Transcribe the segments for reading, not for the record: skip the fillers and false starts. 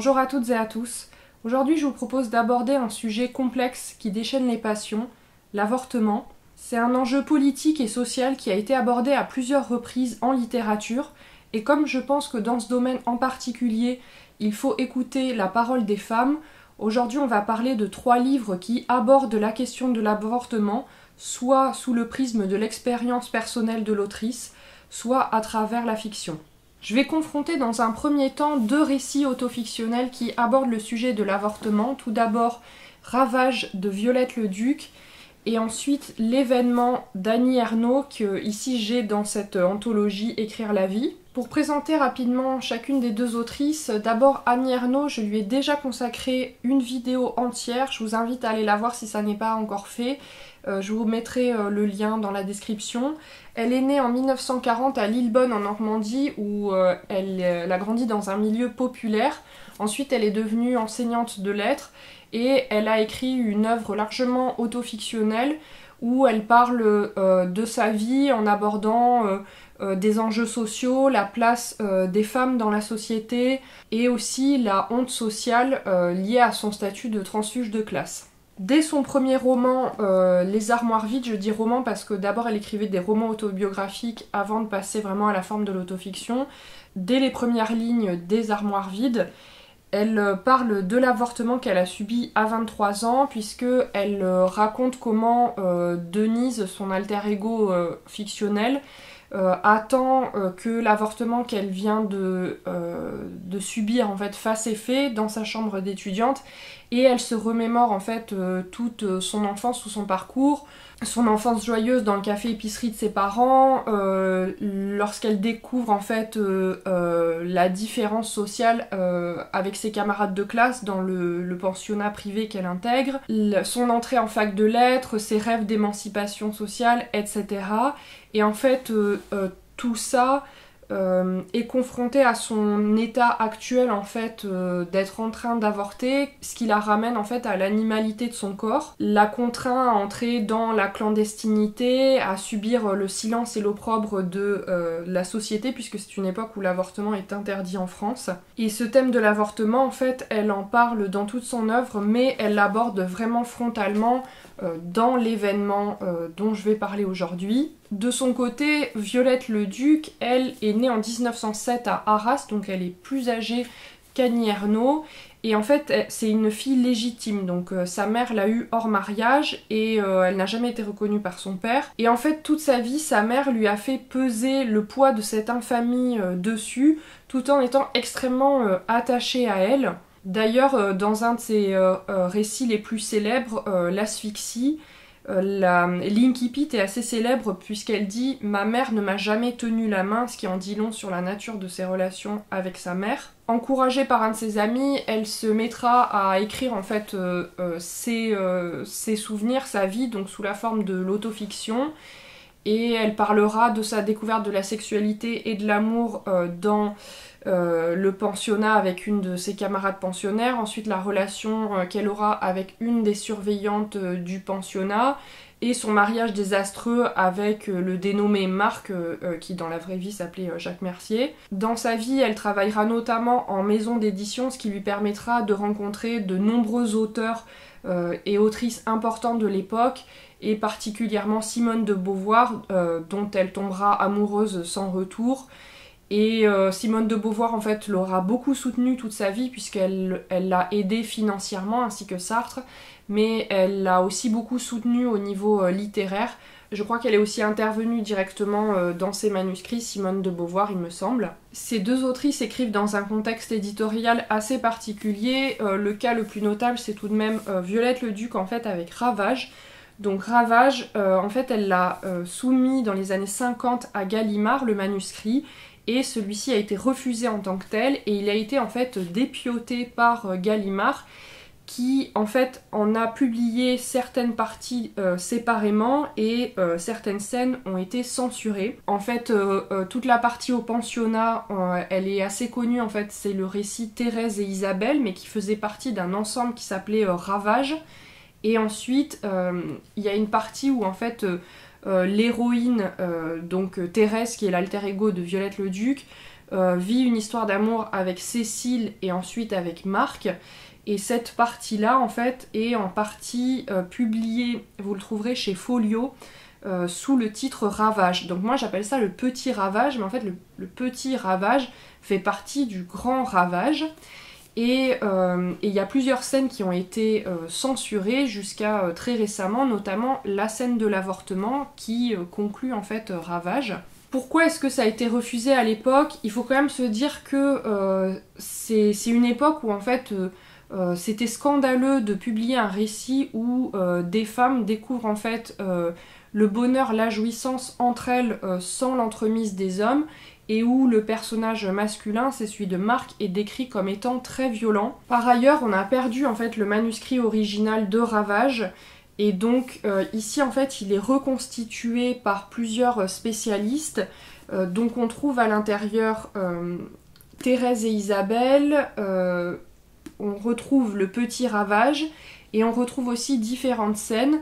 Bonjour à toutes et à tous. Aujourd'hui, je vous propose d'aborder un sujet complexe qui déchaîne les passions, l'avortement. C'est un enjeu politique et social qui a été abordé à plusieurs reprises en littérature, et comme je pense que dans ce domaine en particulier, il faut écouter la parole des femmes, aujourd'hui on va parler de 3 livres qui abordent la question de l'avortement, soit sous le prisme de l'expérience personnelle de l'autrice, soit à travers la fiction. Je vais confronter dans un premier temps 2 récits autofictionnels qui abordent le sujet de l'avortement. Tout d'abord, Ravage de Violette Leduc, et ensuite l'événement d'Annie Ernaux, que ici j'ai dans cette anthologie Écrire la vie. Pour présenter rapidement chacune des 2 autrices, d'abord Annie Ernaux, je lui ai déjà consacré une vidéo entière, je vous invite à aller la voir si ça n'est pas encore fait. Je vous mettrai le lien dans la description. Elle est née en 1940 à Lillebonne en Normandie où elle a grandi dans un milieu populaire. Ensuite elle est devenue enseignante de lettres et elle a écrit une œuvre largement autofictionnelle où elle parle de sa vie en abordant des enjeux sociaux, la place des femmes dans la société et aussi la honte sociale liée à son statut de transfuge de classe. Dès son premier roman, Les Armoires vides, je dis roman parce que d'abord elle écrivait des romans autobiographiques avant de passer vraiment à la forme de l'autofiction. Dès les premières lignes des Armoires vides, elle parle de l'avortement qu'elle a subi à 23 ans, puisqu'elle raconte comment Denise, son alter ego fictionnel, attend que l'avortement qu'elle vient de subir en fait fasse effet dans sa chambre d'étudiante, et elle se remémore en fait toute son enfance, tout son parcours, son enfance joyeuse dans le café-épicerie de ses parents, lorsqu'elle découvre en fait la différence sociale avec ses camarades de classe dans le pensionnat privé qu'elle intègre, son entrée en fac de lettres, ses rêves d'émancipation sociale, etc. Et en fait, tout ça est confronté à son état actuel en fait d'être en train d'avorter, ce qui la ramène en fait à l'animalité de son corps, la contraint à entrer dans la clandestinité, à subir le silence et l'opprobre de la société, puisque c'est une époque où l'avortement est interdit en France. Et ce thème de l'avortement, en fait, elle en parle dans toute son œuvre, mais elle l'aborde vraiment frontalement dans l'événement dont je vais parler aujourd'hui. De son côté, Violette Leduc, elle est née en 1907 à Arras, donc elle est plus âgée qu'Annie Ernaux, et en fait c'est une fille légitime, donc sa mère l'a eue hors mariage et elle n'a jamais été reconnue par son père, et en fait toute sa vie sa mère lui a fait peser le poids de cette infamie dessus, tout en étant extrêmement attachée à elle. D'ailleurs, dans un de ses récits les plus célèbres, L'asphyxie, l'incipit est assez célèbre puisqu'elle dit « Ma mère ne m'a jamais tenu la main », ce qui en dit long sur la nature de ses relations avec sa mère. Encouragée par un de ses amis, elle se mettra à écrire en fait ses souvenirs, sa vie, donc sous la forme de l'autofiction. Et elle parlera de sa découverte de la sexualité et de l'amour dans le pensionnat avec une de ses camarades pensionnaires, ensuite la relation qu'elle aura avec une des surveillantes du pensionnat, et son mariage désastreux avec le dénommé Marc, qui dans la vraie vie s'appelait Jacques Mercier. Dans sa vie, elle travaillera notamment en maison d'édition, ce qui lui permettra de rencontrer de nombreux auteurs et autrices importantes de l'époque, et particulièrement Simone de Beauvoir, dont elle tombera amoureuse sans retour. Et Simone de Beauvoir en fait l'aura beaucoup soutenue toute sa vie puisqu'elle l'a aidée financièrement ainsi que Sartre, mais elle l'a aussi beaucoup soutenue au niveau littéraire. Je crois qu'elle est aussi intervenue directement dans ses manuscrits, Simone de Beauvoir il me semble. Ces 2 autrices écrivent dans un contexte éditorial assez particulier. Le cas le plus notable c'est tout de même Violette Leduc en fait avec Ravage. Donc Ravage, en fait elle l'a soumis dans les années 50 à Gallimard, le manuscrit, et celui-ci a été refusé en tant que tel, et il a été en fait dépioté par Gallimard, qui en fait en a publié certaines parties séparément, et certaines scènes ont été censurées. En fait, toute la partie au pensionnat, elle est assez connue, en fait c'est le récit Thérèse et Isabelle, mais qui faisait partie d'un ensemble qui s'appelait Ravage. Et ensuite, il y a une partie où en fait l'héroïne, donc Thérèse, qui est l'alter ego de Violette Leduc, vit une histoire d'amour avec Cécile et ensuite avec Marc. Et cette partie-là, en fait, est en partie publiée, vous le trouverez chez Folio, sous le titre Ravage. Donc moi j'appelle ça le petit ravage, mais en fait le petit ravage fait partie du grand ravage. Et il y a plusieurs scènes qui ont été censurées jusqu'à très récemment, notamment la scène de l'avortement qui conclut en fait Ravage. Pourquoi est-ce que ça a été refusé à l'époque? Il faut quand même se dire que c'est une époque où en fait c'était scandaleux de publier un récit où des femmes découvrent en fait le bonheur, la jouissance entre elles sans l'entremise des hommes, et où le personnage masculin, c'est celui de Marc, est décrit comme étant très violent. Par ailleurs, on a perdu en fait le manuscrit original de Ravage, et donc ici en fait il est reconstitué par plusieurs spécialistes. Donc on trouve à l'intérieur Thérèse et Isabelle, on retrouve le petit ravage, et on retrouve aussi différentes scènes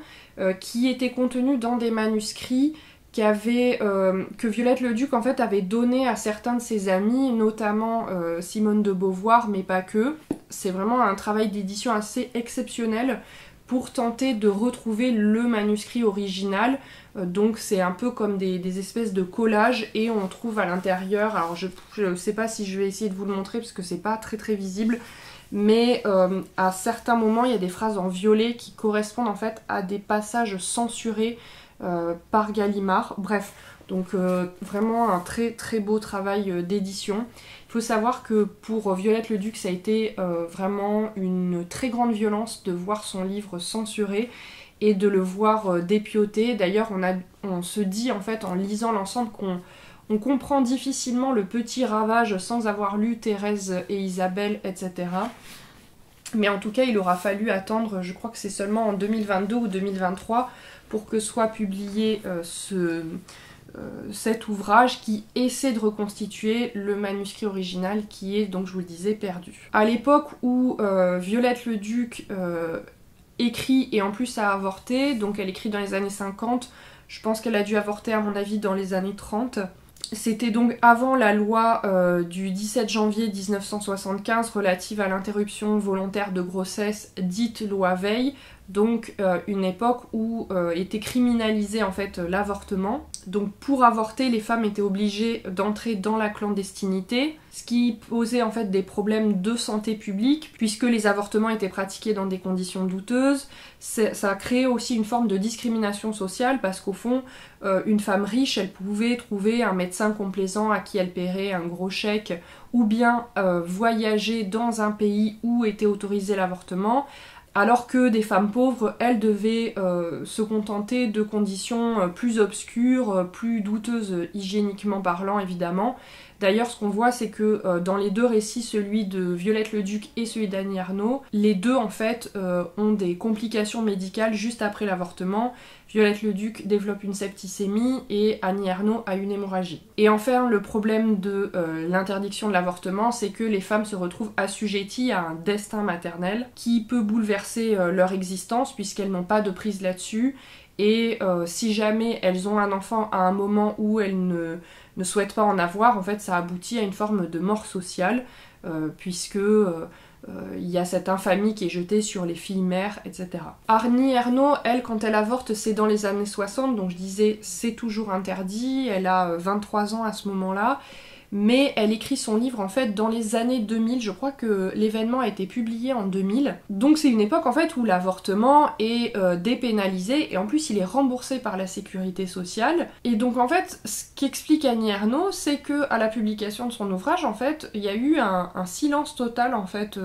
qui étaient contenues dans des manuscrits que Violette Leduc en fait avait donné à certains de ses amis, notamment Simone de Beauvoir, mais pas que. C'est vraiment un travail d'édition assez exceptionnel pour tenter de retrouver le manuscrit original. Donc c'est un peu comme des espèces de collages, et on trouve à l'intérieur, alors je sais pas si je vais essayer de vous le montrer parce que c'est pas très très visible, mais à certains moments il y a des phrases en violet qui correspondent en fait à des passages censurés par Gallimard. Bref, donc vraiment un très très beau travail d'édition. Il faut savoir que pour Violette Leduc ça a été vraiment une très grande violence de voir son livre censuré et de le voir dépioté. D'ailleurs on se dit en fait en lisant l'ensemble qu'on comprend difficilement le petit ravage sans avoir lu Thérèse et Isabelle, etc. Mais en tout cas, il aura fallu attendre, je crois que c'est seulement en 2022 ou 2023, pour que soit publié cet ouvrage qui essaie de reconstituer le manuscrit original qui est, donc je vous le disais, perdu. À l'époque où Violette Leduc écrit et en plus a avorté, donc elle écrit dans les années 50, je pense qu'elle a dû avorter à mon avis dans les années 30. C'était donc avant la loi du 17 janvier 1975 relative à l'interruption volontaire de grossesse, dite loi Veil, donc une époque où était criminalisé en fait l'avortement. Donc pour avorter, les femmes étaient obligées d'entrer dans la clandestinité, ce qui posait en fait des problèmes de santé publique, puisque les avortements étaient pratiqués dans des conditions douteuses. Ça a créé aussi une forme de discrimination sociale, parce qu'au fond, une femme riche, elle pouvait trouver un médecin complaisant à qui elle paierait un gros chèque, ou bien voyager dans un pays où était autorisé l'avortement, alors que des femmes pauvres, elles devaient se contenter de conditions plus obscures, plus douteuses hygiéniquement parlant évidemment. D'ailleurs, ce qu'on voit, c'est que dans les deux récits, celui de Violette Leduc et celui d'Annie Ernaux, les deux en fait ont des complications médicales juste après l'avortement. Violette Leduc développe une septicémie et Annie Ernaux a une hémorragie. Et enfin, le problème de l'interdiction de l'avortement, c'est que les femmes se retrouvent assujetties à un destin maternel qui peut bouleverser leur existence puisqu'elles n'ont pas de prise là-dessus. Et si jamais elles ont un enfant à un moment où elles ne souhaitent pas en avoir, en fait ça aboutit à une forme de mort sociale, puisque il y a cette infamie qui est jetée sur les filles mères, etc. Annie Ernaux, elle, quand elle avorte, c'est dans les années 60, donc je disais c'est toujours interdit, elle a 23 ans à ce moment-là, mais elle écrit son livre en fait dans les années 2000, je crois que l'événement a été publié en 2000, donc c'est une époque en fait où l'avortement est dépénalisé, et en plus il est remboursé par la sécurité sociale, et donc en fait ce qu'explique Annie Ernaux, c'est que à la publication de son ouvrage, en fait, il y a eu un silence total en fait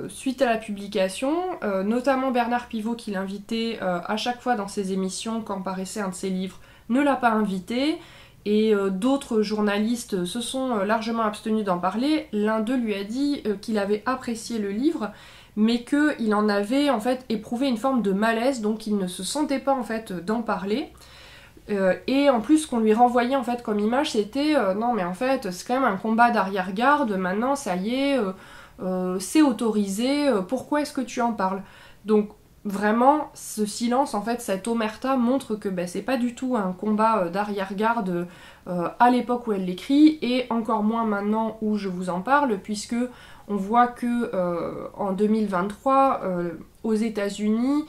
suite à la publication, notamment Bernard Pivot qui l'invitait à chaque fois dans ses émissions quand paraissait un de ses livres, ne l'a pas invité. Et d'autres journalistes se sont largement abstenus d'en parler. L'un d'eux lui a dit qu'il avait apprécié le livre, mais qu'il en avait en fait éprouvé une forme de malaise, donc il ne se sentait pas en fait d'en parler. Et en plus, ce qu'on lui renvoyait en fait comme image, c'était non mais en fait c'est quand même un combat d'arrière-garde, maintenant ça y est, c'est autorisé, pourquoi est-ce que tu en parles? Donc vraiment, ce silence, en fait, cette omerta montre que c'est pas du tout un combat d'arrière-garde à l'époque où elle l'écrit, et encore moins maintenant où je vous en parle, puisque on voit que en 2023, aux États-Unis,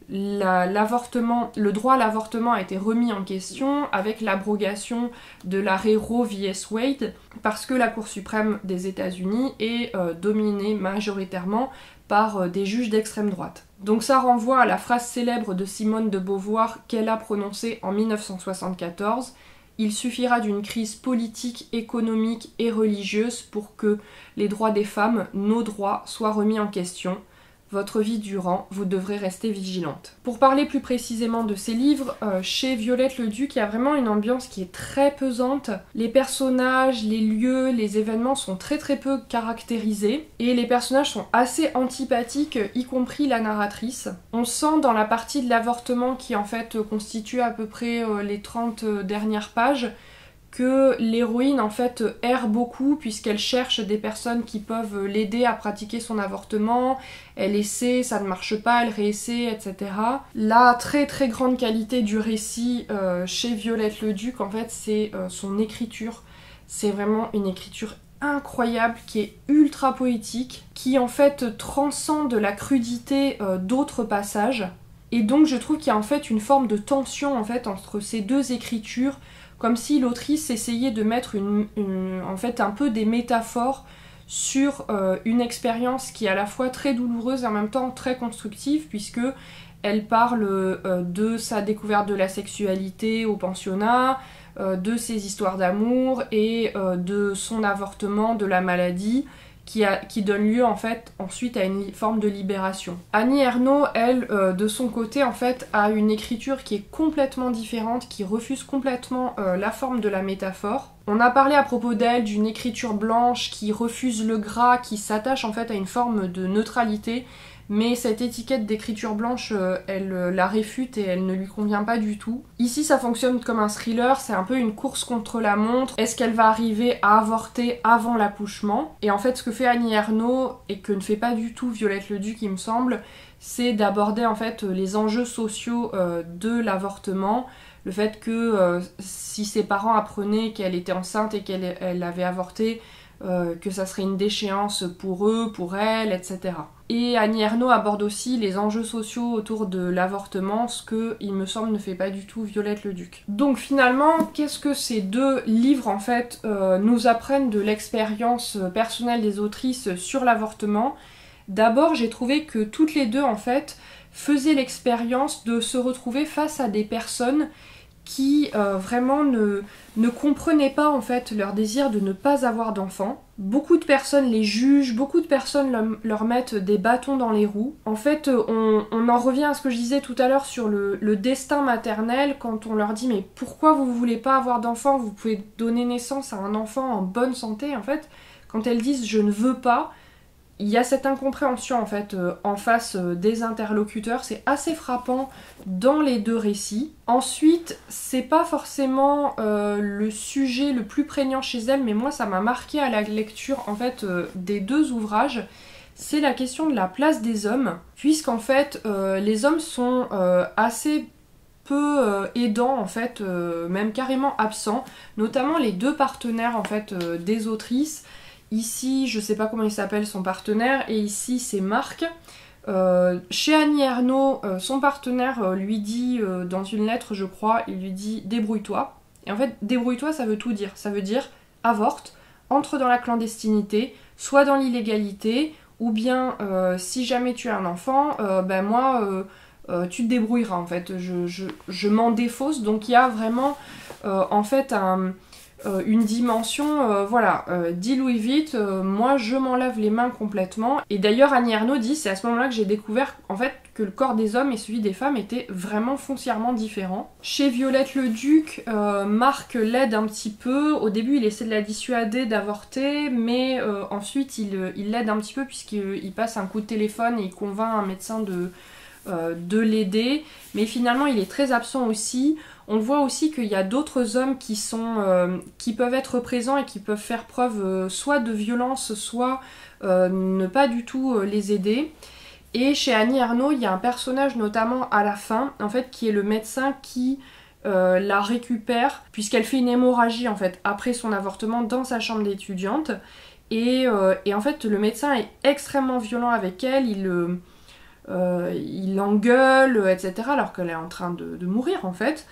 le droit à l'avortement a été remis en question avec l'abrogation de l'arrêt Roe vs Wade, parce que la Cour suprême des États-Unis est dominée majoritairement par des juges d'extrême droite. Donc ça renvoie à la phrase célèbre de Simone de Beauvoir qu'elle a prononcée en 1974. Il suffira d'une crise politique, économique et religieuse pour que les droits des femmes, nos droits, soient remis en question. Votre vie durant, vous devrez rester vigilante. Pour parler plus précisément de ces livres, chez Violette Leduc, il y a vraiment une ambiance qui est très pesante. Les personnages, les lieux, les événements sont très peu caractérisés et les personnages sont assez antipathiques, y compris la narratrice. On sent dans la partie de l'avortement qui en fait constitue à peu près les 30 dernières pages que l'héroïne en fait erre beaucoup puisqu'elle cherche des personnes qui peuvent l'aider à pratiquer son avortement, elle essaie, ça ne marche pas, elle réessaie, etc. La très grande qualité du récit chez Violette Leduc en fait c'est son écriture, c'est vraiment une écriture incroyable qui est ultra poétique, qui en fait transcende la crudité d'autres passages, et donc je trouve qu'il y a en fait une forme de tension en fait entre ces deux écritures, comme si l'autrice essayait de mettre en fait un peu des métaphores sur une expérience qui est à la fois très douloureuse et en même temps très constructive, puisque elle parle de sa découverte de la sexualité au pensionnat, de ses histoires d'amour et de son avortement, de la maladie, qui donne lieu en fait ensuite à une forme de libération. Annie Ernaux, elle, de son côté, en fait, a une écriture qui est complètement différente, qui refuse complètement la forme de la métaphore. On a parlé à propos d'elle d'une écriture blanche qui refuse le gras, qui s'attache en fait à une forme de neutralité, mais cette étiquette d'écriture blanche, elle la réfute et elle ne lui convient pas du tout. Ici, ça fonctionne comme un thriller, c'est un peu une course contre la montre. Est-ce qu'elle va arriver à avorter avant l'accouchement? Et en fait, ce que fait Annie Ernaux, et que ne fait pas du tout Violette Leduc, il me semble, c'est d'aborder en fait les enjeux sociaux de l'avortement. Le fait que si ses parents apprenaient qu'elle était enceinte et qu'elle avait avorté, que ça serait une déchéance pour eux, pour elle, etc. Et Annie Ernaux aborde aussi les enjeux sociaux autour de l'avortement, ce que, il me semble, ne fait pas du tout Violette Leduc. Donc finalement, qu'est-ce que ces deux livres, en fait, nous apprennent de l'expérience personnelle des autrices sur l'avortement? D'abord, j'ai trouvé que toutes les deux, en fait, faisaient l'expérience de se retrouver face à des personnes qui vraiment ne comprenaient pas en fait leur désir de ne pas avoir d'enfants. Beaucoup de personnes les jugent, beaucoup de personnes leur mettent des bâtons dans les roues. En fait, on en revient à ce que je disais tout à l'heure sur le destin maternel, quand on leur dit mais pourquoi vous voulez pas avoir d'enfants, vous pouvez donner naissance à un enfant en bonne santé, en fait. Quand elles disent je ne veux pas, il y a cette incompréhension en fait en face des interlocuteurs, c'est assez frappant dans les deux récits. Ensuite, c'est pas forcément le sujet le plus prégnant chez elle, mais moi ça m'a marqué à la lecture en fait des deux ouvrages. C'est la question de la place des hommes, puisqu'en fait les hommes sont assez peu aidants en fait, même carrément absents, notamment les deux partenaires en fait des autrices. Ici, je sais pas comment il s'appelle son partenaire, et ici c'est Marc. Chez Annie Ernaux, son partenaire lui dit, dans une lettre je crois, il lui dit débrouille-toi. Et en fait, débrouille-toi ça veut tout dire. Ça veut dire avorte, entre dans la clandestinité, soit dans l'illégalité, ou bien si jamais tu as un enfant, tu te débrouilleras en fait. Je m'en défausse, donc il y a vraiment en fait une dimension, dis-lui vite, moi je m'en lave les mains complètement. Et d'ailleurs Annie Ernaux dit, c'est à ce moment-là que j'ai découvert en fait que le corps des hommes et celui des femmes étaient vraiment foncièrement différents. Chez Violette Leduc, Marc l'aide un petit peu. Au début il essaie de la dissuader d'avorter, mais ensuite il l'aide un petit peu puisqu'il passe un coup de téléphone et il convainc un médecin de l'aider, mais finalement il est très absent aussi. On voit aussi qu'il y a d'autres hommes qui peuvent être présents et qui peuvent faire preuve soit de violence, soit ne pas du tout les aider. Et chez Annie Ernaux, il y a un personnage notamment à la fin, en fait, qui est le médecin qui la récupère, puisqu'elle fait une hémorragie, en fait, après son avortement dans sa chambre d'étudiante. Et en fait, le médecin est extrêmement violent avec elle, il l'engueule, etc., alors qu'elle est en train de mourir, en fait.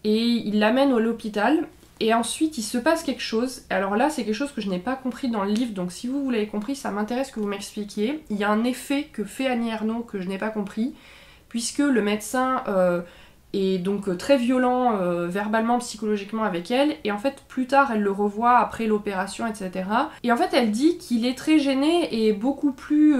Et il l'amène à l'hôpital. Et ensuite, il se passe quelque chose. Alors là, c'est quelque chose que je n'ai pas compris dans le livre, donc si vous l'avez compris, ça m'intéresse que vous m'expliquiez. Il y a un effet que fait Annie Ernaux que je n'ai pas compris, puisque le médecin est donc très violent verbalement, psychologiquement avec elle, et en fait, plus tard, elle le revoit après l'opération, etc. Et en fait, elle dit qu'il est très gêné et beaucoup plus...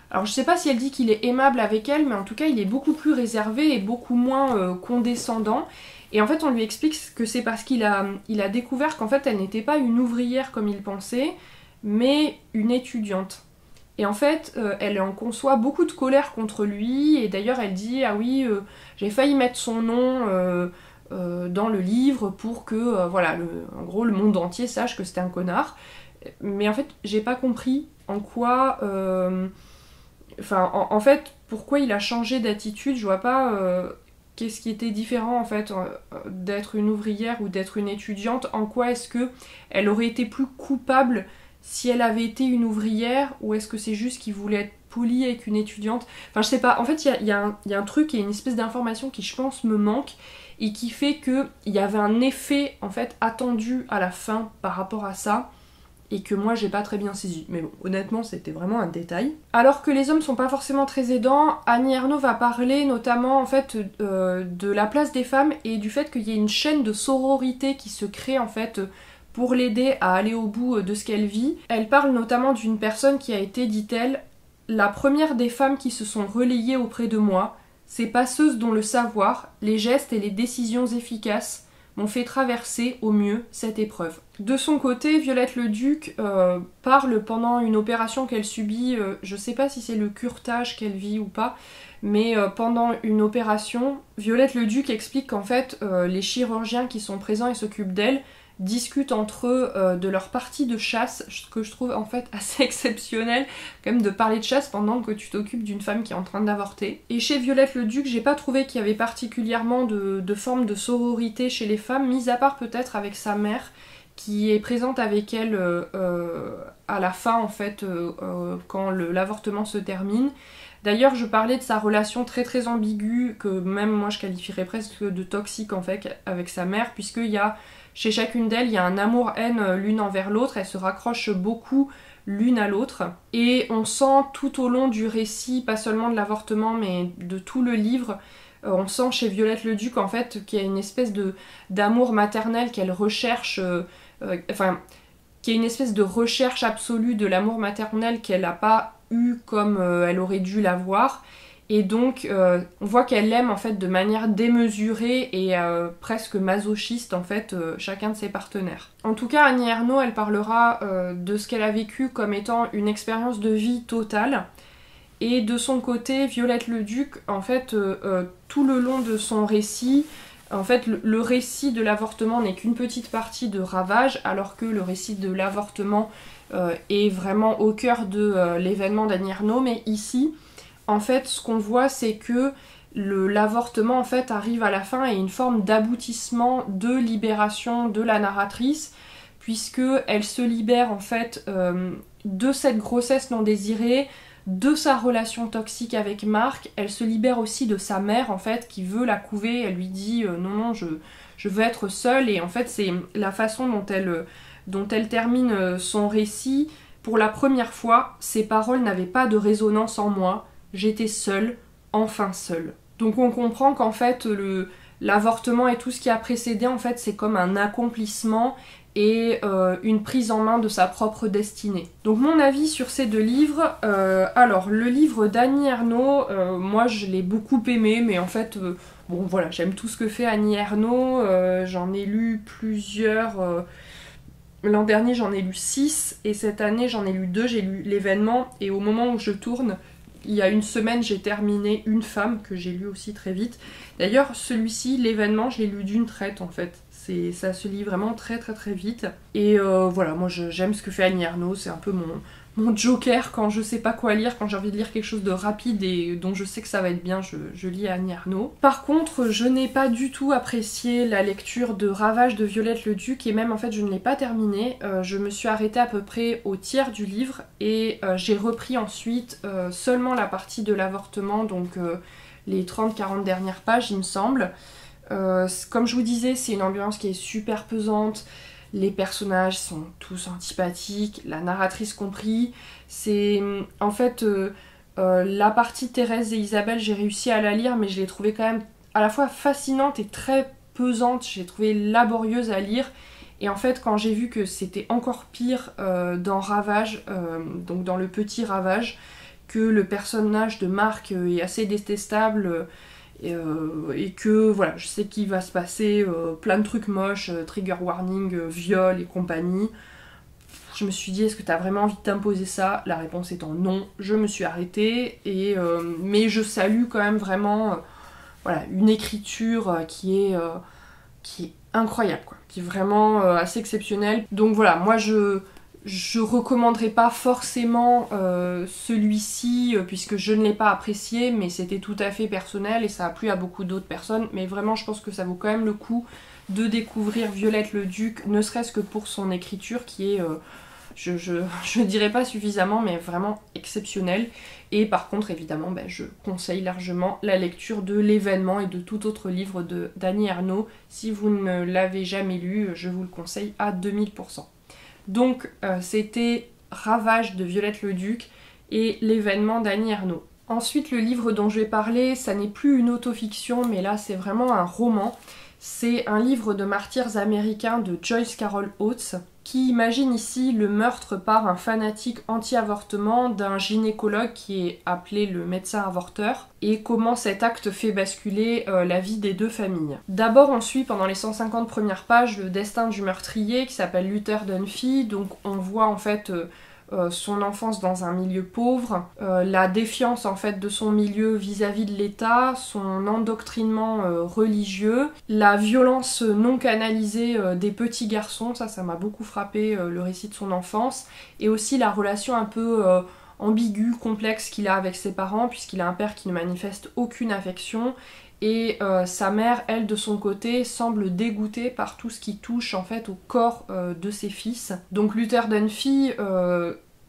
alors je sais pas si elle dit qu'il est aimable avec elle, mais en tout cas, il est beaucoup plus réservé et beaucoup moins condescendant. Et en fait, on lui explique que c'est parce qu'il a découvert qu'en fait, elle n'était pas une ouvrière comme il pensait, mais une étudiante. Et en fait, elle en conçoit beaucoup de colère contre lui, et d'ailleurs, elle dit « Ah oui, j'ai failli mettre son nom dans le livre pour que, voilà, en gros, le monde entier sache que c'était un connard. » Mais en fait, j'ai pas compris en quoi... Enfin, en fait, pourquoi il a changé d'attitude, je vois pas... Qu'est-ce qui était différent en fait d'être une ouvrière ou d'être une étudiante? En quoi est-ce que elle aurait été plus coupable si elle avait été une ouvrière, ou est-ce que c'est juste qu'il voulait être poli avec une étudiante? Enfin je sais pas, en fait il y a un truc et une espèce d'information qui je pense me manque et qui fait qu'il y avait un effet en fait attendu à la fin par rapport à ça, et que moi j'ai pas très bien saisi. Mais bon, honnêtement, c'était vraiment un détail. Alors que les hommes sont pas forcément très aidants, Annie Ernaux va parler notamment en fait de la place des femmes et du fait qu'il y ait une chaîne de sororité qui se crée en fait pour l'aider à aller au bout de ce qu'elle vit. Elle parle notamment d'une personne qui a été, dit-elle, la première des femmes qui se sont relayées auprès de moi, ces passeuses dont le savoir, les gestes et les décisions efficaces m'ont fait traverser au mieux cette épreuve. De son côté, Violette Leduc parle pendant une opération qu'elle subit, je sais pas si c'est le curetage qu'elle vit ou pas, mais pendant une opération, Violette Leduc explique qu'en fait, les chirurgiens qui sont présents et s'occupent d'elle discutent entre eux de leur partie de chasse, ce que je trouve en fait assez exceptionnel, quand même de parler de chasse pendant que tu t'occupes d'une femme qui est en train d'avorter. Et chez Violette Leduc, j'ai pas trouvé qu'il y avait particulièrement de forme de sororité chez les femmes, mis à part peut-être avec sa mère, qui est présente avec elle à la fin en fait, quand l'avortement se termine. D'ailleurs, je parlais de sa relation très très ambiguë, que même moi je qualifierais presque de toxique en fait, avec sa mère, puisqu'il y a chez chacune d'elles, il y a un amour-haine l'une envers l'autre, elles se raccrochent beaucoup l'une à l'autre. Et on sent tout au long du récit, pas seulement de l'avortement, mais de tout le livre, on sent chez Violette Leduc en fait qu'il y a une espèce d'amour maternel qu'elle recherche, qu'il y a une espèce de recherche absolue de l'amour maternel qu'elle n'a pas eu comme elle aurait dû l'avoir. Et donc, on voit qu'elle aime en fait de manière démesurée et presque masochiste en fait chacun de ses partenaires. En tout cas, Annie Ernaux, elle parlera de ce qu'elle a vécu comme étant une expérience de vie totale. Et de son côté, Violette Leduc, en fait, tout le long de son récit, en fait, le récit de l'avortement n'est qu'une petite partie de Ravage, alors que le récit de l'avortement est vraiment au cœur de l'événement d'Annie Ernaux. Mais ici, en fait, ce qu'on voit, c'est que l'avortement en fait arrive à la fin et une forme d'aboutissement de libération de la narratrice, puisque elle se libère en fait de cette grossesse non désirée, de sa relation toxique avec Marc. Elle se libère aussi de sa mère en fait qui veut la couver. Elle lui dit non, je veux être seule, et en fait c'est la façon dont elle termine son récit. Pour la première fois, ses paroles n'avaient pas de résonance en moi. J'étais seule, enfin seule. Donc on comprend qu'en fait l'avortement et tout ce qui a précédé, en fait c'est comme un accomplissement et une prise en main de sa propre destinée. Donc mon avis sur ces deux livres, alors le livre d'Annie Ernaux, moi je l'ai beaucoup aimé, mais en fait bon voilà, j'aime tout ce que fait Annie Ernaux, j'en ai lu plusieurs. L'an dernier j'en ai lu 6 et cette année j'en ai lu 2, j'ai lu l'événement, et au moment où je tourne, il y a une semaine, j'ai terminé Une femme, que j'ai lu aussi très vite. D'ailleurs, celui-ci, l'événement, je l'ai lu d'une traite, en fait. Ça se lit vraiment très très très vite. Et voilà, moi j'aime ce que fait Annie Ernaux, c'est un peu mon joker quand je sais pas quoi lire, quand j'ai envie de lire quelque chose de rapide et dont je sais que ça va être bien, je lis Annie Ernaux. Par contre, je n'ai pas du tout apprécié la lecture de Ravage de Violette le Duc, et même en fait je ne l'ai pas terminé. Je me suis arrêtée à peu près au tiers du livre et j'ai repris ensuite seulement la partie de l'avortement, donc les 30-40 dernières pages il me semble. Comme je vous disais, c'est une ambiance qui est super pesante. Les personnages sont tous antipathiques, la narratrice compris. C'est en fait la partie Thérèse et Isabelle, j'ai réussi à la lire, mais je l'ai trouvée quand même à la fois fascinante et très pesante. J'ai trouvé laborieuse à lire. Et en fait, quand j'ai vu que c'était encore pire dans Ravage, donc dans le petit Ravage, que le personnage de Marc est assez détestable. Et que voilà, je sais qu'il va se passer plein de trucs moches, trigger warning, viol et compagnie. Je me suis dit, est-ce que t'as vraiment envie de t'imposer ça? La réponse étant non, je me suis arrêtée, mais je salue quand même vraiment voilà, une écriture qui est incroyable, quoi, qui est vraiment assez exceptionnelle. Donc voilà, moi je recommanderais pas forcément celui-ci puisque je ne l'ai pas apprécié, mais c'était tout à fait personnel et ça a plu à beaucoup d'autres personnes. Mais vraiment, je pense que ça vaut quand même le coup de découvrir Violette le Duc, ne serait-ce que pour son écriture qui est, je dirais pas suffisamment, mais vraiment exceptionnelle. Et par contre, évidemment, je conseille largement la lecture de L'événement et de tout autre livre d'Annie Ernaux. Si vous ne l'avez jamais lu, je vous le conseille à 2000%. Donc c'était Ravage de Violette le Duc et L'événement d'Annie Ernaux. Ensuite, le livre dont je vais parler, ça n'est plus une autofiction, mais là c'est vraiment un roman. C'est un livre de martyrs américains de Joyce Carol Oates, qui imagine ici le meurtre par un fanatique anti-avortement d'un gynécologue qui est appelé le médecin avorteur, et comment cet acte fait basculer la vie des deux familles. D'abord on suit pendant les 150 premières pages le destin du meurtrier qui s'appelle Luther Dunphy, donc on voit en fait son enfance dans un milieu pauvre, la défiance en fait de son milieu vis-à-vis de l'État, son endoctrinement religieux, la violence non canalisée des petits garçons, ça m'a beaucoup frappé le récit de son enfance, et aussi la relation un peu ambiguë, complexe qu'il a avec ses parents, puisqu'il a un père qui ne manifeste aucune affection, et sa mère, elle, de son côté, semble dégoûtée par tout ce qui touche en fait au corps de ses fils. Donc Luther Dunphy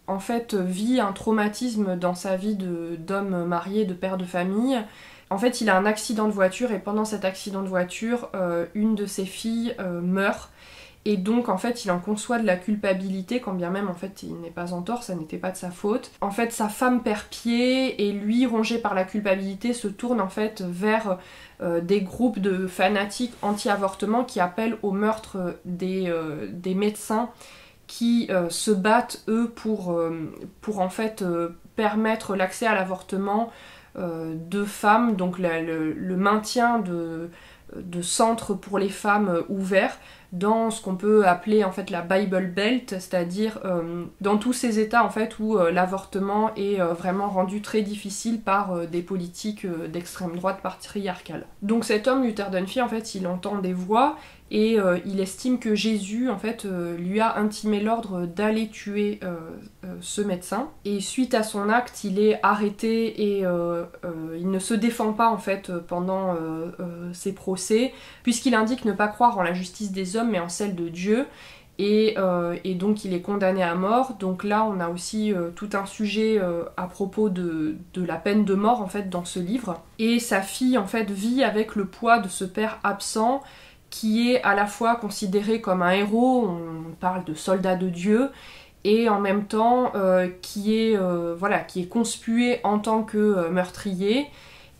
en fait vit un traumatisme dans sa vie d'homme marié, de père de famille. En fait, il a un accident de voiture et pendant cet accident de voiture, une de ses filles meurt. Et donc en fait il en conçoit de la culpabilité, quand bien même en fait il n'est pas en tort, ça n'était pas de sa faute. En fait sa femme perd pied et lui, rongé par la culpabilité, se tourne en fait vers des groupes de fanatiques anti-avortement qui appellent au meurtre des médecins qui se battent eux pour en fait permettre l'accès à l'avortement de femmes, donc le maintien de centres pour les femmes ouverts dans ce qu'on peut appeler en fait la Bible Belt, c'est-à-dire dans tous ces états en fait où l'avortement est vraiment rendu très difficile par des politiques d'extrême droite patriarcale. Donc cet homme, Luther Dunphy, en fait il entend des voix et il estime que Jésus en fait lui a intimé l'ordre d'aller tuer ce médecin, et suite à son acte il est arrêté et il ne se défend pas en fait pendant ses procès, puisqu'il indique ne pas croire en la justice des hommes mais en celle de Dieu, et donc il est condamné à mort. Donc là on a aussi tout un sujet à propos de la peine de mort en fait dans ce livre, et sa fille en fait vit avec le poids de ce père absent qui est à la fois considéré comme un héros, on parle de soldat de Dieu, et en même temps qui est conspué en tant que meurtrier.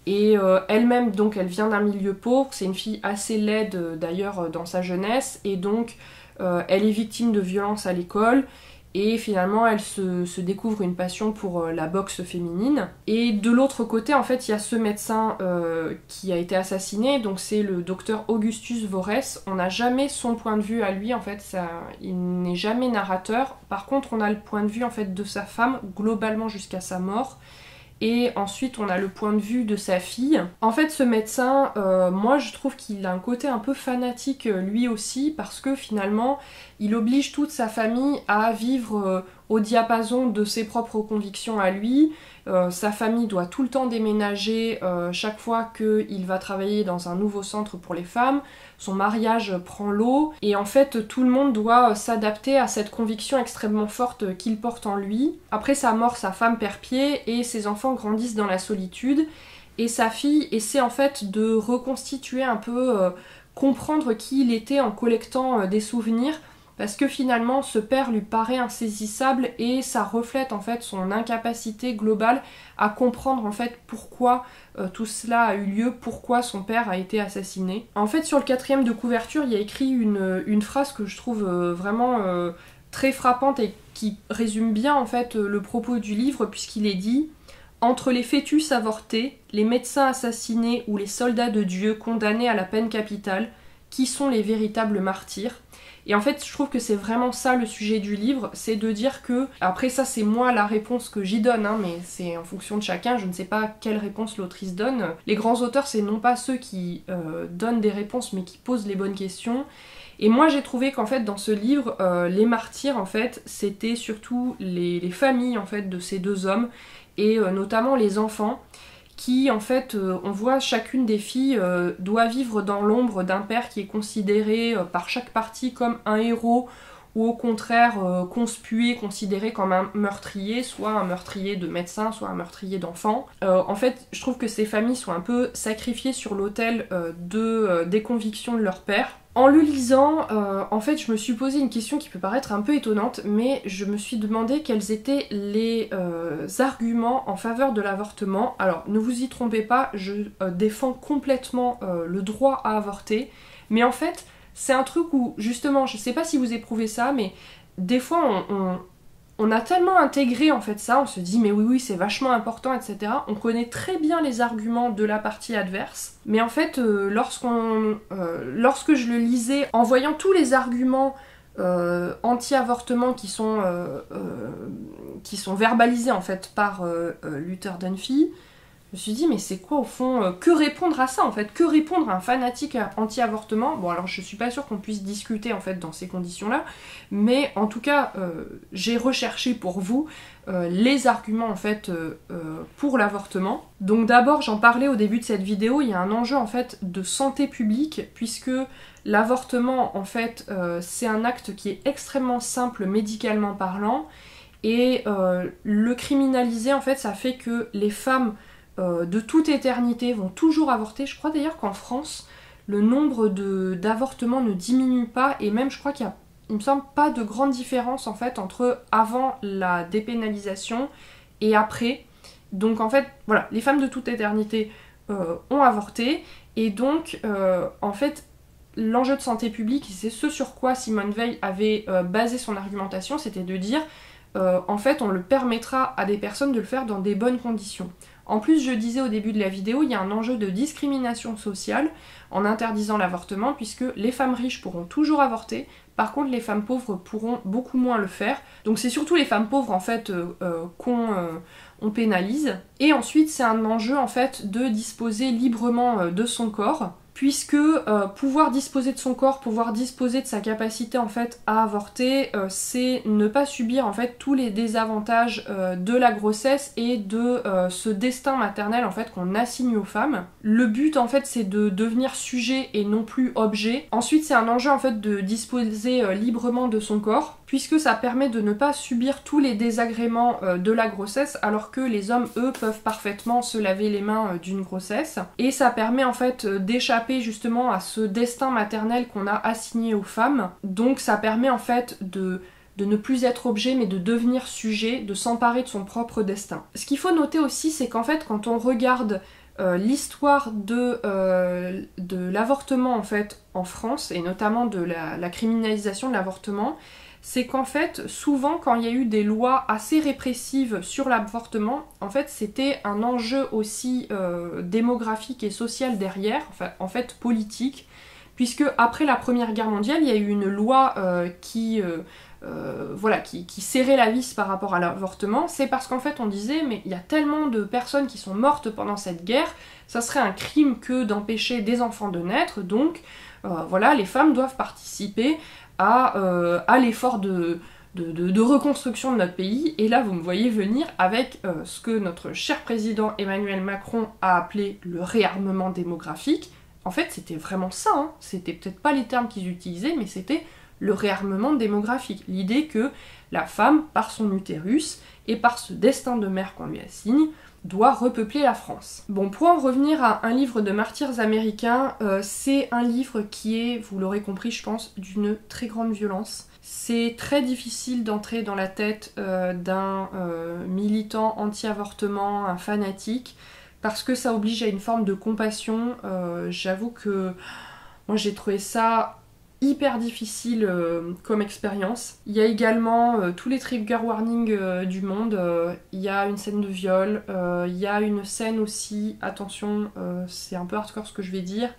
Et elle-même, donc elle vient d'un milieu pauvre, c'est une fille assez laide d'ailleurs dans sa jeunesse, et donc elle est victime de violences à l'école, et finalement elle se découvre une passion pour la boxe féminine. Et de l'autre côté en fait il y a ce médecin qui a été assassiné, donc c'est le docteur Augustus Vorès. On n'a jamais son point de vue à lui en fait, il n'est jamais narrateur. Par contre on a le point de vue en fait de sa femme globalement jusqu'à sa mort. Et ensuite on a le point de vue de sa fille. En fait ce médecin, moi je trouve qu'il a un côté un peu fanatique lui aussi, parce que finalement il oblige toute sa famille à vivre au diapason de ses propres convictions à lui. Sa famille doit tout le temps déménager chaque fois qu'il va travailler dans un nouveau centre pour les femmes. Son mariage prend l'eau. Et en fait, tout le monde doit s'adapter à cette conviction extrêmement forte qu'il porte en lui. Après sa mort, sa femme perd pied et ses enfants grandissent dans la solitude. Et sa fille essaie en fait de reconstituer un peu, comprendre qui il était en collectant des souvenirs. Parce que finalement, ce père lui paraît insaisissable et ça reflète en fait son incapacité globale à comprendre en fait pourquoi tout cela a eu lieu, pourquoi son père a été assassiné. En fait, sur le 4e de couverture, il y a écrit une phrase que je trouve vraiment très frappante et qui résume bien en fait le propos du livre, puisqu'il est dit « Entre les fœtus avortés, les médecins assassinés ou les soldats de Dieu condamnés à la peine capitale, qui sont les véritables martyrs ?» Et en fait, je trouve que c'est vraiment ça le sujet du livre, c'est de dire que... Après ça, c'est moi la réponse que j'y donne, hein, mais c'est en fonction de chacun, je ne sais pas quelle réponse l'autrice donne. Les grands auteurs, c'est non pas ceux qui donnent des réponses, mais qui posent les bonnes questions. Et moi, j'ai trouvé qu'en fait, dans ce livre, les martyrs, en fait, c'était surtout les familles, en fait, de ces deux hommes, et notamment les enfants, qui en fait, on voit chacune des filles doit vivre dans l'ombre d'un père qui est considéré par chaque partie comme un héros ou au contraire conspué, considéré comme un meurtrier, soit un meurtrier de médecin, soit un meurtrier d'enfant. En fait, je trouve que ces familles sont un peu sacrifiées sur l'autel des convictions de leur père. En le lisant, en fait, je me suis posé une question qui peut paraître un peu étonnante, mais je me suis demandé quels étaient les arguments en faveur de l'avortement. Alors, ne vous y trompez pas, je défends complètement le droit à avorter, mais en fait, c'est un truc où, justement, je sais pas si vous éprouvez ça, mais des fois, on a tellement intégré en fait ça, on se dit mais oui c'est vachement important, etc. On connaît très bien les arguments de la partie adverse, mais en fait lorsque je le lisais, en voyant tous les arguments anti-avortement qui sont verbalisés en fait par Luther Dunphy, je me suis dit, mais c'est quoi au fond, que répondre à ça en fait? Que répondre à un fanatique anti-avortement? Bon, alors je suis pas sûre qu'on puisse discuter en fait dans ces conditions-là, mais en tout cas, j'ai recherché pour vous les arguments en fait pour l'avortement. Donc d'abord, j'en parlais au début de cette vidéo, il y a un enjeu en fait de santé publique, puisque l'avortement en fait c'est un acte qui est extrêmement simple médicalement parlant, et le criminaliser en fait ça fait que les femmes de toute éternité vont toujours avorter. Je crois d'ailleurs qu'en France, le nombre d'avortements ne diminue pas, et même je crois qu'il y a, il me semble, pas de grande différence en fait entre avant la dépénalisation et après. Donc en fait, voilà, les femmes de toute éternité ont avorté, et donc en fait, l'enjeu de santé publique, c'est ce sur quoi Simone Veil avait basé son argumentation, c'était de dire en fait, on le permettra à des personnes de le faire dans des bonnes conditions. En plus, je disais au début de la vidéo, il y a un enjeu de discrimination sociale en interdisant l'avortement, puisque les femmes riches pourront toujours avorter, par contre les femmes pauvres pourront beaucoup moins le faire. Donc c'est surtout les femmes pauvres en fait qu'on pénalise. Et ensuite c'est un enjeu en fait de disposer librement de son corps, puisque pouvoir disposer de son corps, pouvoir disposer de sa capacité en fait à avorter, c'est ne pas subir en fait tous les désavantages de la grossesse et de ce destin maternel en fait qu'on assigne aux femmes. Le but en fait c'est de devenir sujet et non plus objet. Ensuite c'est un enjeu en fait de disposer librement de son corps, puisque ça permet de ne pas subir tous les désagréments de la grossesse, alors que les hommes eux peuvent parfaitement se laver les mains d'une grossesse, et ça permet en fait d'échapper justement à ce destin maternel qu'on a assigné aux femmes. Donc ça permet en fait de ne plus être objet mais de devenir sujet, de s'emparer de son propre destin. Ce qu'il faut noter aussi, c'est qu'en fait quand on regarde l'histoire de l'avortement en fait en France, et notamment de la criminalisation de l'avortement, c'est qu'en fait, souvent, quand il y a eu des lois assez répressives sur l'avortement, en fait, c'était un enjeu aussi démographique et social derrière, enfin, en fait, politique, puisque après la Première Guerre mondiale, il y a eu une loi qui serrait la vis par rapport à l'avortement. C'est parce qu'en fait, on disait, mais il y a tellement de personnes qui sont mortes pendant cette guerre, ça serait un crime que d'empêcher des enfants de naître, donc les femmes doivent participer à l'effort de de reconstruction de notre pays, et là vous me voyez venir avec ce que notre cher président Emmanuel Macron a appelé le réarmement démographique. En fait c'était vraiment ça, hein. C'était peut-être pas les termes qu'ils utilisaient, mais c'était le réarmement démographique. L'idée que la femme, par son utérus, et par ce destin de mère qu'on lui assigne, doit repeupler la France. Bon, pour en revenir à un livre de martyrs américains, c'est un livre qui est, vous l'aurez compris je pense, d'une très grande violence. C'est très difficile d'entrer dans la tête d'un militant anti-avortement, un fanatique, parce que ça oblige à une forme de compassion. J'avoue que moi j'ai trouvé ça hyper difficile comme expérience. Il y a également tous les trigger warnings du monde. Il y a une scène de viol, il y a une scène aussi, attention, c'est un peu hardcore ce que je vais dire,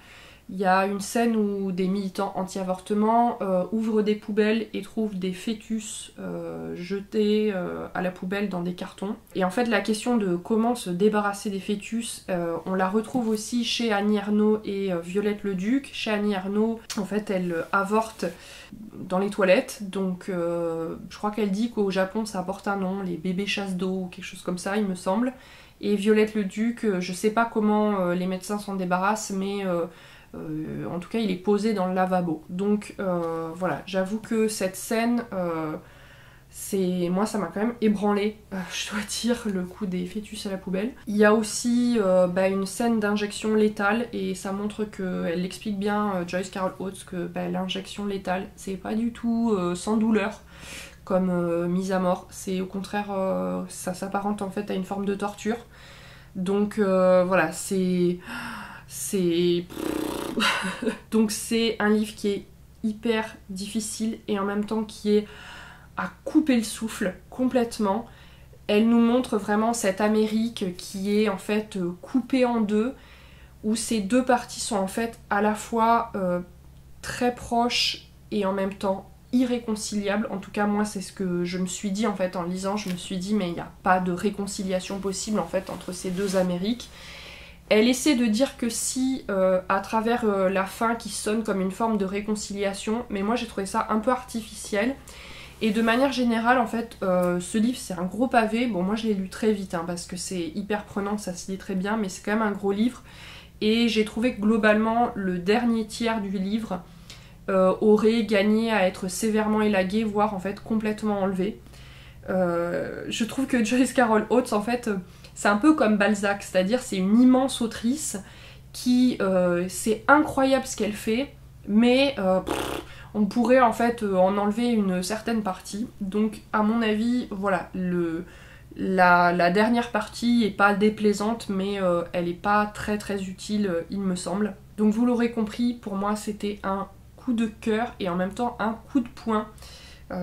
il y a une scène où des militants anti-avortement ouvrent des poubelles et trouvent des fœtus jetés à la poubelle dans des cartons. Et en fait la question de comment se débarrasser des fœtus, on la retrouve aussi chez Annie Ernaux et Violette Leduc. Chez Annie Ernaux, en fait elle avorte dans les toilettes, donc je crois qu'elle dit qu'au Japon ça porte un nom, les bébés chasse d'eau ou quelque chose comme ça il me semble. Et Violette Leduc, je sais pas comment les médecins s'en débarrassent, mais en tout cas il est posé dans le lavabo. Donc voilà, j'avoue que cette scène, moi ça m'a quand même ébranlé, je dois dire, le coup des fœtus à la poubelle. Il y a aussi une scène d'injection létale, et ça montre qu'elle explique bien, Joyce Carol Oates, que l'injection létale c'est pas du tout sans douleur comme mise à mort, c'est au contraire ça s'apparente en fait à une forme de torture. Donc voilà, donc c'est un livre qui est hyper difficile et en même temps qui est à couper le souffle complètement. Elle nous montre vraiment cette Amérique qui est en fait coupée en deux, où ces deux parties sont en fait à la fois très proches et en même temps irréconciliables. En tout cas moi c'est ce que je me suis dit en fait en lisant, je me suis dit mais il n'y a pas de réconciliation possible en fait entre ces deux Amériques. Elle essaie de dire que si, à travers la fin qui sonne comme une forme de réconciliation, mais moi j'ai trouvé ça un peu artificiel. Et de manière générale, en fait, ce livre c'est un gros pavé. Bon, moi je l'ai lu très vite, hein, parce que c'est hyper prenant, ça se lit très bien, mais c'est quand même un gros livre. Et j'ai trouvé que globalement, le dernier tiers du livre aurait gagné à être sévèrement élagué, voire en fait complètement enlevé. Je trouve que Joyce Carol Oates, en fait... c'est un peu comme Balzac, c'est-à-dire c'est une immense autrice qui, c'est incroyable ce qu'elle fait, mais on pourrait en fait en enlever une certaine partie. Donc à mon avis, voilà, la dernière partie est pas déplaisante, mais elle est pas très très utile, il me semble. Donc vous l'aurez compris, pour moi c'était un coup de cœur et en même temps un coup de poing.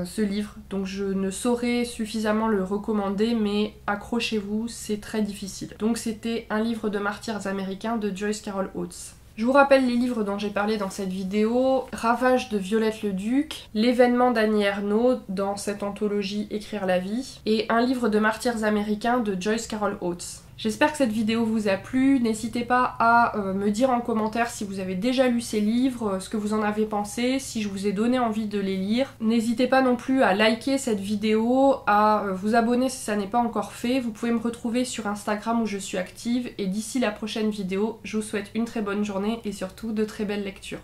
Ce livre, donc je ne saurais suffisamment le recommander, mais accrochez-vous, c'est très difficile. Donc c'était un livre de martyrs américains de Joyce Carol Oates. Je vous rappelle les livres dont j'ai parlé dans cette vidéo: Ravage de Violette Leduc, L'événement d'Annie Ernaux dans cette anthologie Écrire la vie, et un livre de martyrs américains de Joyce Carol Oates. J'espère que cette vidéo vous a plu, n'hésitez pas à me dire en commentaire si vous avez déjà lu ces livres, ce que vous en avez pensé, si je vous ai donné envie de les lire. N'hésitez pas non plus à liker cette vidéo, à vous abonner si ça n'est pas encore fait. Vous pouvez me retrouver sur Instagram où je suis active, et d'ici la prochaine vidéo, je vous souhaite une très bonne journée et surtout de très belles lectures.